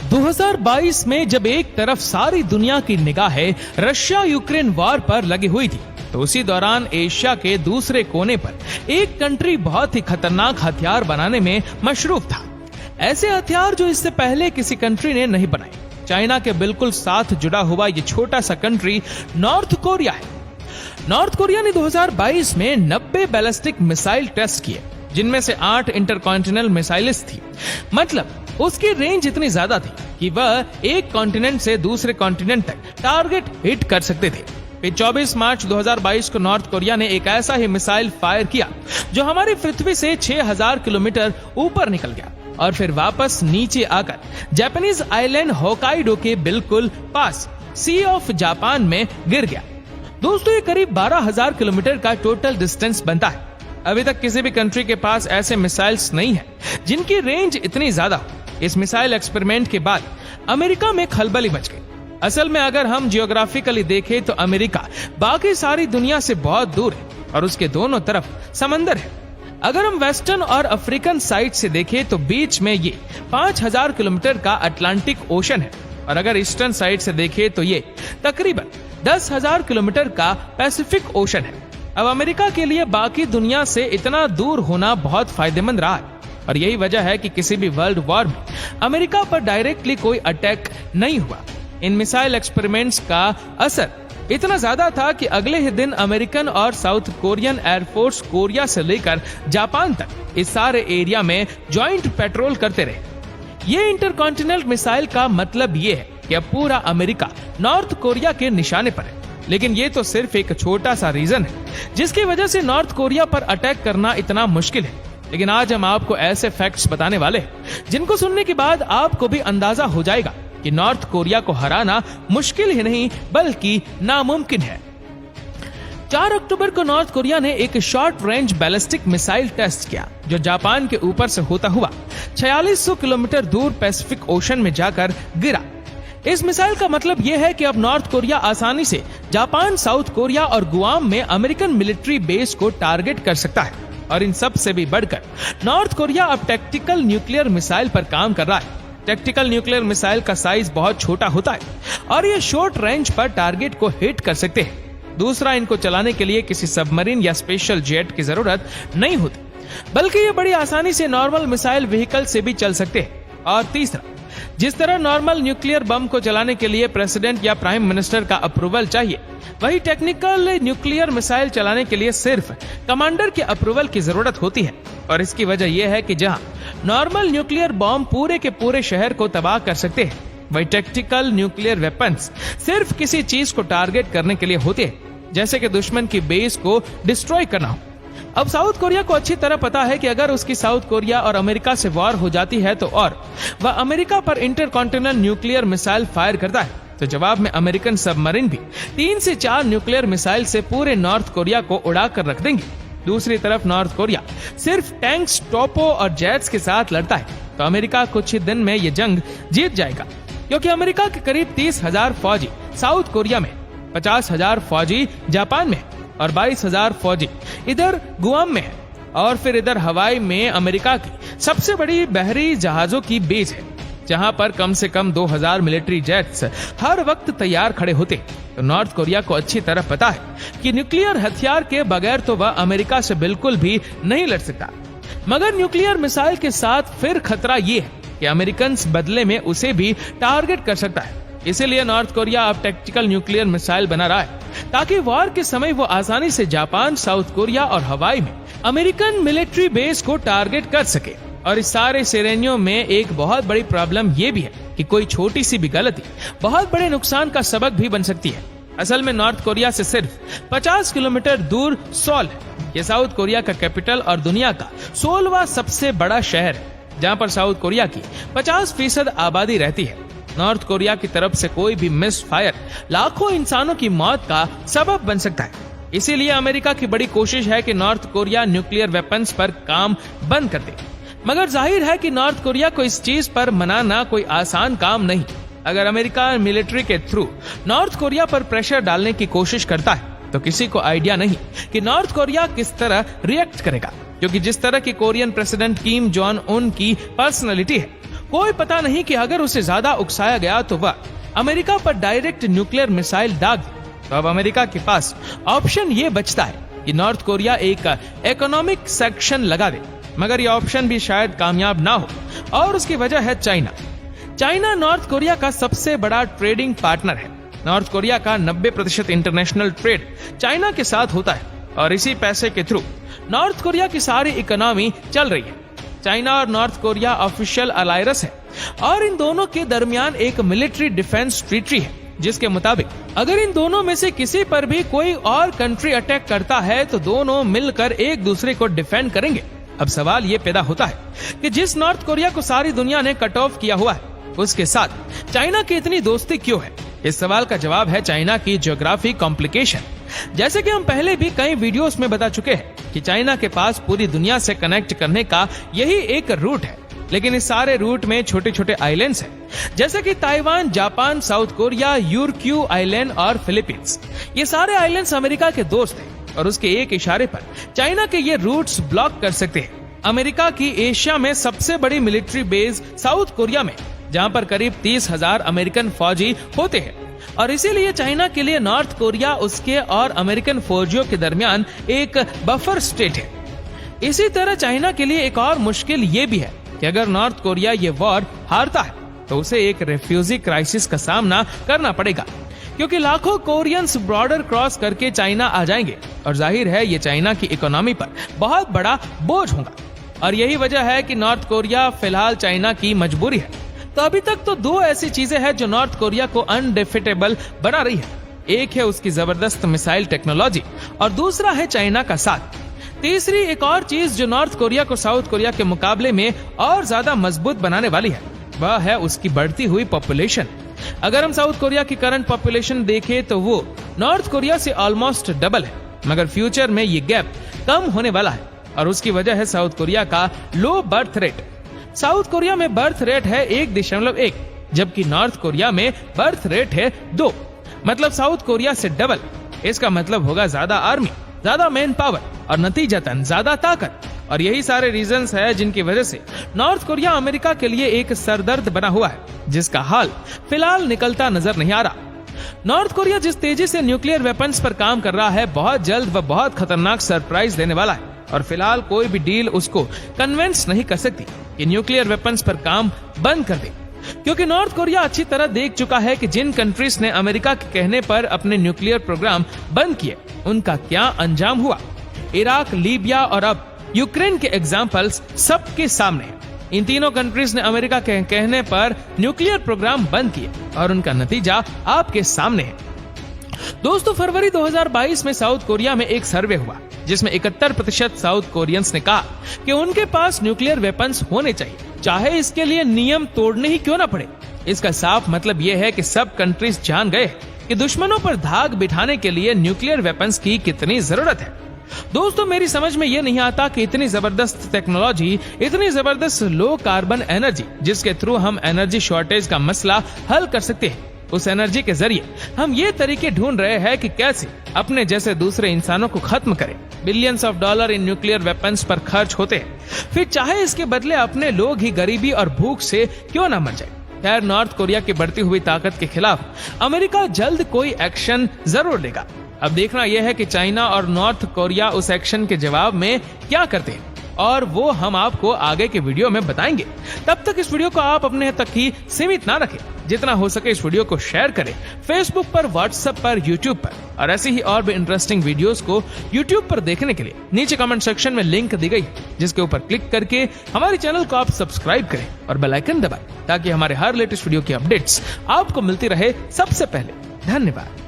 2022 में जब एक तरफ सारी दुनिया की निगाहें रशिया यूक्रेन वॉर पर लगी हुई थी, तो उसी दौरान एशिया के दूसरे कोने पर एक कंट्री बहुत ही खतरनाक हथियार बनाने में मशरूफ था। ऐसे हथियार जो इससे पहले किसी कंट्री ने नहीं बनाए। चाइना के बिल्कुल साथ जुड़ा हुआ ये छोटा सा कंट्री नॉर्थ कोरिया है। नॉर्थ कोरिया ने 2022 में 90 बैलिस्टिक मिसाइल टेस्ट किए, जिनमें से 8 इंटरकॉन्टिनेंटल मिसाइल्स थी। मतलब उसकी रेंज इतनी ज्यादा थी कि वह एक कॉन्टिनेंट से दूसरे कॉन्टिनेंट तक टारगेट हिट कर सकते थे। फिर 24 मार्च 2022 को नॉर्थ कोरिया ने एक ऐसा ही मिसाइल फायर किया जो हमारी पृथ्वी से 6000 किलोमीटर ऊपर निकल गया और फिर वापस नीचे आकर जापानीज आइलैंड होकाइडो के बिल्कुल पास सी ऑफ जापान में गिर गया। दोस्तों, ये करीब 12,000 किलोमीटर का टोटल डिस्टेंस बनता है। अभी तक किसी भी कंट्री के पास ऐसे मिसाइल्स नहीं है जिनकी रेंज इतनी ज्यादा हो। इस मिसाइल एक्सपेरिमेंट के बाद अमेरिका में खलबली मच गई। असल में अगर हम जियोग्राफिकली देखें तो अमेरिका बाकी सारी दुनिया से बहुत दूर है और उसके दोनों तरफ समंदर है। अगर हम वेस्टर्न और अफ्रीकन साइड से देखें तो बीच में ये 5,000 किलोमीटर का अटलांटिक ओशन है और अगर ईस्टर्न साइड से देखें तो ये तकरीबन 10,000 किलोमीटर का पैसिफिक ओशन है। अब अमेरिका के लिए बाकी दुनिया से इतना दूर होना बहुत फायदेमंद रहा है और यही वजह है कि किसी भी वर्ल्ड वॉर में अमेरिका पर डायरेक्टली कोई अटैक नहीं हुआ। इन मिसाइल एक्सपेरिमेंट्स का असर इतना ज्यादा था कि अगले ही दिन अमेरिकन और साउथ कोरियन एयरफोर्स कोरिया से लेकर जापान तक इस सारे एरिया में ज्वाइंट पेट्रोल करते रहे। ये इंटरकॉन्टिनेंटल मिसाइल का मतलब ये है कि अब पूरा अमेरिका नॉर्थ कोरिया के निशाने पर है। लेकिन ये तो सिर्फ एक छोटा सा रीजन है जिसकी वजह से नॉर्थ कोरिया पर अटैक करना इतना मुश्किल है। लेकिन आज हम आपको ऐसे फैक्ट्स बताने वाले हैं जिनको सुनने के बाद आपको भी अंदाजा हो जाएगा कि नॉर्थ कोरिया को हराना मुश्किल ही नहीं बल्कि नामुमकिन है। 4 अक्टूबर को नॉर्थ कोरिया ने एक short range ballistic missile test किया जो जापान के ऊपर से होता हुआ 4600 किलोमीटर दूर पैसिफिक ओशन में जाकर गिरा। इस मिसाइल का मतलब यह है कि अब नॉर्थ कोरिया आसानी से जापान, साउथ कोरिया और गुआम में अमेरिकन मिलिट्री बेस को टारगेट कर सकता है। और इन सब से भी बढ़कर नॉर्थ कोरिया अब टैक्टिकल न्यूक्लियर मिसाइल पर काम कर रहा है। टैक्टिकल न्यूक्लियर मिसाइल का साइज बहुत छोटा होता है और ये शॉर्ट रेंज पर टारगेट को हिट कर सकते हैं। दूसरा, इनको चलाने के लिए किसी सबमरीन या स्पेशल जेट की जरूरत नहीं होती, बल्कि ये बड़ी आसानी से नॉर्मल मिसाइल व्हीकल से भी चल सकते हैं। और तीसरा, जिस तरह नॉर्मल न्यूक्लियर बम को चलाने के लिए प्रेसिडेंट या प्राइम मिनिस्टर का अप्रूवल चाहिए, वही टेक्निकल न्यूक्लियर मिसाइल चलाने के लिए सिर्फ कमांडर के अप्रूवल की जरूरत होती है। और इसकी वजह यह है कि जहां नॉर्मल न्यूक्लियर बम पूरे के पूरे शहर को तबाह कर सकते हैं, वही टैक्टिकल न्यूक्लियर वेपन्स सिर्फ किसी चीज को टारगेट करने के लिए होते हैं, जैसे कि दुश्मन की बेस को डिस्ट्रॉय करना हो। अब साउथ कोरिया को अच्छी तरह पता है कि अगर उसकी साउथ कोरिया और अमेरिका से वॉर हो जाती है तो और वह अमेरिका पर इंटरकॉन्टिनेंटल न्यूक्लियर मिसाइल फायर करता है तो जवाब में अमेरिकन सबमरीन भी 3 से 4 न्यूक्लियर मिसाइल से पूरे नॉर्थ कोरिया को उड़ा कर रख देंगे। दूसरी तरफ नॉर्थ कोरिया सिर्फ टैंक्स, टोपो और जेट्स के साथ लड़ता है तो अमेरिका कुछ ही दिन में ये जंग जीत जाएगा, क्योंकि अमेरिका के करीब 30,000 फौजी साउथ कोरिया में, 50,000 फौजी जापान में और 22,000 फौजी इधर गुआम में है। और फिर इधर हवाई में अमेरिका की सबसे बड़ी बहरी जहाजों की बेस है, जहां पर कम से कम 2,000 मिलिट्री जेट्स हर वक्त तैयार खड़े होते। तो नॉर्थ कोरिया को अच्छी तरह पता है कि न्यूक्लियर हथियार के बगैर तो वह अमेरिका से बिल्कुल भी नहीं लड़ सकता। मगर न्यूक्लियर मिसाइल के साथ फिर खतरा ये है कि अमेरिकन बदले में उसे भी टारगेट कर सकता है। इसीलिए नॉर्थ कोरिया अब टैक्टिकल न्यूक्लियर मिसाइल बना रहा है ताकि वॉर के समय वो आसानी से जापान, साउथ कोरिया और हवाई में अमेरिकन मिलिट्री बेस को टारगेट कर सके। और इस सारे सिनेरियो में एक बहुत बड़ी प्रॉब्लम ये भी है कि कोई छोटी सी भी गलती बहुत बड़े नुकसान का सबक भी बन सकती है। असल में नॉर्थ कोरिया से सिर्फ 50 किलोमीटर दूर सोल है। ये साउथ कोरिया का कैपिटल और दुनिया का 16वां सबसे बड़ा शहर है, जहां पर साउथ कोरिया की 50% आबादी रहती है। नॉर्थ कोरिया की तरफ से कोई भी मिस फायर लाखों इंसानों की मौत का सबब बन सकता है। इसीलिए अमेरिका की बड़ी कोशिश है कि नॉर्थ कोरिया न्यूक्लियर वेपन्स पर काम बंद कर दे। मगर जाहिर है कि नॉर्थ कोरिया को इस चीज पर मनाना कोई आसान काम नहीं। अगर अमेरिका मिलिट्री के थ्रू नॉर्थ कोरिया पर प्रेशर डालने की कोशिश करता है तो किसी को आइडिया नहीं कि नॉर्थ कोरिया किस तरह रिएक्ट करेगा, क्योंकि जिस तरह की Korean president Kim Jong Un की पर्सनालिटी है कोई पता नहीं कि अगर उसे ज्यादा उकसाया गया तो वह अमेरिका पर डायरेक्ट न्यूक्लियर मिसाइल दाग दे। तो अब अमेरिका के पास ऑप्शन ये बचता है कि नॉर्थ कोरिया एक इकोनॉमिक सैंक्शन लगा दे, मगर यह ऑप्शन भी शायद कामयाब ना हो, और उसकी वजह है चाइना। चाइना नॉर्थ कोरिया का सबसे बड़ा ट्रेडिंग पार्टनर है। नॉर्थ कोरिया का 90% इंटरनेशनल ट्रेड चाइना के साथ होता है, और इसी पैसे के थ्रू नॉर्थ कोरिया की सारी इकोनॉमी चल रही है। चाइना और नॉर्थ कोरिया ऑफिशियल अलायंस है, और इन दोनों के दरमियान एक मिलिट्री डिफेंस ट्रीटी है, जिसके मुताबिक अगर इन दोनों में से किसी पर भी कोई और कंट्री अटैक करता है तो दोनों मिलकर एक दूसरे को डिफेंड करेंगे। अब सवाल ये पैदा होता है कि जिस नॉर्थ कोरिया को सारी दुनिया ने कट ऑफ किया हुआ है, उसके साथ चाइना की इतनी दोस्ती क्यों है? इस सवाल का जवाब है चाइना की ज्योग्राफी कॉम्प्लिकेशन। जैसे कि हम पहले भी कई वीडियोस में बता चुके हैं कि चाइना के पास पूरी दुनिया से कनेक्ट करने का यही एक रूट है, लेकिन इस सारे रूट में छोटे छोटे आइलैंड्स हैं, जैसे कि Taiwan, Japan, South Korea, Ryukyu island और फिलीपींस। ये सारे आइलैंड्स अमेरिका के दोस्त हैं, और उसके एक इशारे पर चाइना के ये रूट्स ब्लॉक कर सकते हैं। अमेरिका की एशिया में सबसे बड़ी मिलिट्री बेस साउथ कोरिया में, जहां पर करीब 30,000 अमेरिकन फौजी होते हैं, और इसीलिए चाइना के लिए नॉर्थ कोरिया उसके और अमेरिकन फौजियों के दरमियान एक बफर स्टेट है। इसी तरह चाइना के लिए एक और मुश्किल ये भी है कि अगर नॉर्थ कोरिया ये वॉर हारता है तो उसे एक रेफ्यूजी क्राइसिस का सामना करना पड़ेगा, क्योंकि लाखों कोरियंस बॉर्डर क्रॉस करके चाइना आ जाएंगे, और जाहिर है ये चाइना की इकोनॉमी पर बहुत बड़ा बोझ होगा। और यही वजह है कि नॉर्थ कोरिया फिलहाल चाइना की मजबूरी है। तो अभी तक तो दो ऐसी चीजें हैं जो नॉर्थ कोरिया को अनडिफिटेबल बना रही है। एक है उसकी जबरदस्त मिसाइल टेक्नोलॉजी, और दूसरा है चाइना का साथ। तीसरी एक और चीज जो नॉर्थ कोरिया को साउथ कोरिया के मुकाबले में और ज्यादा मजबूत बनाने वाली है, वह है उसकी बढ़ती हुई पॉपुलेशन। अगर हम साउथ कोरिया की करंट पॉपुलेशन देखें तो वो नॉर्थ कोरिया से ऑलमोस्ट डबल है, मगर फ्यूचर में ये गैप कम होने वाला है, और उसकी वजह है साउथ कोरिया का low birth rate. South Korea में बर्थ रेट है 1.1, जबकि नॉर्थ कोरिया में बर्थ रेट है 2, मतलब साउथ कोरिया से डबल। इसका मतलब होगा ज्यादा आर्मी, ज्यादा मैन पावर, और नतीजतन ज्यादा ताकत। और यही सारे रीजंस है जिनकी वजह से नॉर्थ कोरिया अमेरिका के लिए एक सरदर्द बना हुआ है, जिसका हाल फिलहाल निकलता नजर नहीं आ रहा। नॉर्थ कोरिया जिस तेजी से न्यूक्लियर वेपन्स पर काम कर रहा है, बहुत जल्द वह बहुत खतरनाक सरप्राइज देने वाला है, और फिलहाल कोई भी डील उसको कन्विंस नहीं कर सकती कि न्यूक्लियर वेपन्स पर काम बंद कर दे, क्योंकि नॉर्थ कोरिया अच्छी तरह देख चुका है कि जिन कंट्रीज ने अमेरिका के कहने पर अपने न्यूक्लियर प्रोग्राम बंद किए, उनका क्या अंजाम हुआ। इराक, लीबिया और अब यूक्रेन के एग्जाम्पल्स सबके सामने हैं। इन तीनों कंट्रीज ने अमेरिका के कहने पर न्यूक्लियर प्रोग्राम बंद किए, और उनका नतीजा आपके सामने है। दोस्तों, फरवरी 2022 में साउथ कोरिया में एक सर्वे हुआ, जिसमें 71% साउथ कोरियंस ने कहा कि उनके पास न्यूक्लियर वेपन्स होने चाहिए, चाहे इसके लिए नियम तोड़ने ही क्यों ना पड़े। इसका साफ मतलब यह है कि सब कंट्रीज जान गए कि दुश्मनों पर धाक बिठाने के लिए न्यूक्लियर वेपन्स की कितनी जरूरत है। दोस्तों, मेरी समझ में ये नहीं आता कि इतनी जबरदस्त टेक्नोलॉजी, इतनी जबरदस्त लो कार्बन एनर्जी, जिसके थ्रू हम एनर्जी शॉर्टेज का मसला हल कर सकते हैं, उस एनर्जी के जरिए हम ये तरीके ढूंढ रहे हैं कि कैसे अपने जैसे दूसरे इंसानों को खत्म करें। Billions of dollar in nuclear weapons पर खर्च होते हैं, फिर चाहे इसके बदले अपने लोग ही गरीबी और भूख से क्यों ना मर जाए। खैर, नॉर्थ कोरिया की बढ़ती हुई ताकत के खिलाफ अमेरिका जल्द कोई एक्शन जरूर लेगा। अब देखना यह है कि चाइना और नॉर्थ कोरिया उस एक्शन के जवाब में क्या करते हैं, और वो हम आपको आगे के वीडियो में बताएंगे। तब तक इस वीडियो को आप अपने तक ही सीमित ना रखें, जितना हो सके इस वीडियो को शेयर करें फेसबुक पर, व्हाट्सएप पर, यूट्यूब पर, और ऐसी ही और भी इंटरेस्टिंग वीडियोस को यूट्यूब पर देखने के लिए नीचे कमेंट सेक्शन में लिंक दी गई, जिसके ऊपर क्लिक करके हमारे चैनल को आप सब्सक्राइब करें और बेल आइकन दबाएं, ताकि हमारे हर लेटेस्ट वीडियो की अपडेट्स आपको मिलती रहे सबसे पहले। धन्यवाद।